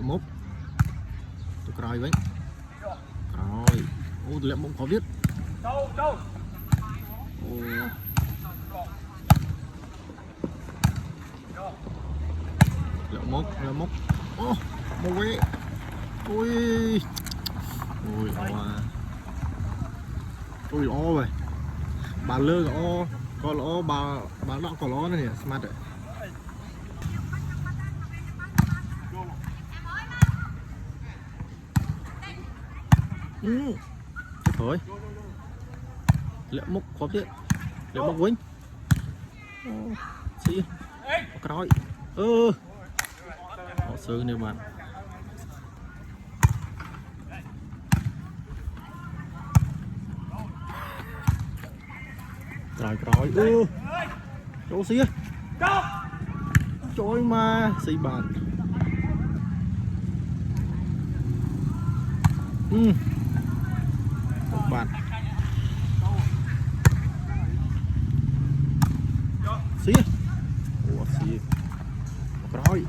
mốc tôi còi với rồi ô lẹ mốc có biết ô lẹ mốc ô mốc ấy ôi ôi ôi o vậy bà lơ o con lo bà đọ có lo này smart rồi thôi lẹ mốc khó biết lẹ mốc quýnh xí còi họ sơ nếu bạn còi chỗ xí trời mà xí bạn bạn xí ủa xí còi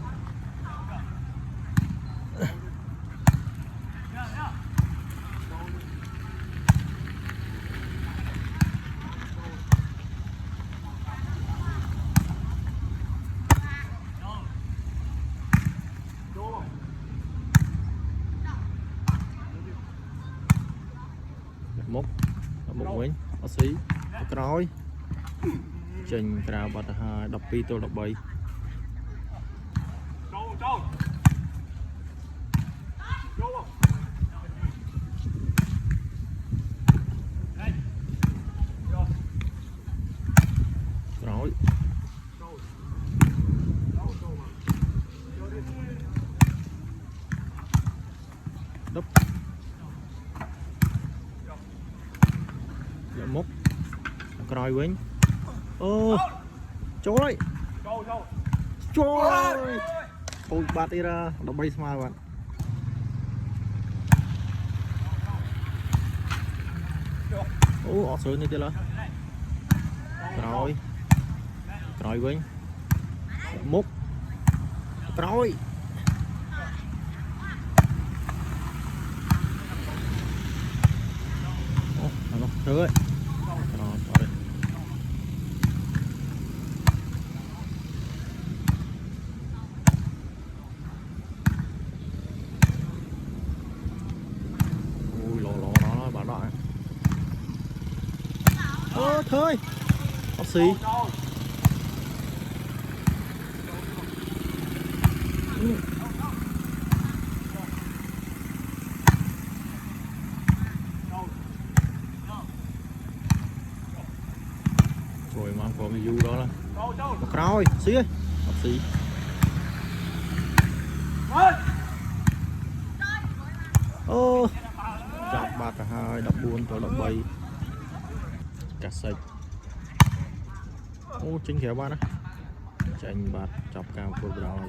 mốc quên ở xí còi trình trào bật đập pi tôi đập bầy rồi đập mốc còi quên trời trời ôi bát đi ra đập bay smart bạn ô ở sườn này chưa là còi quên mốc còi trời ơi nó bảo đó thôi có xí rồi mà có cái du đó là một rồi xí ơi xí chọc bát cả hai đập buôn tôi đập bay cả sạch ô chính khéo bạn á tranh bát chọc cao vừa rồi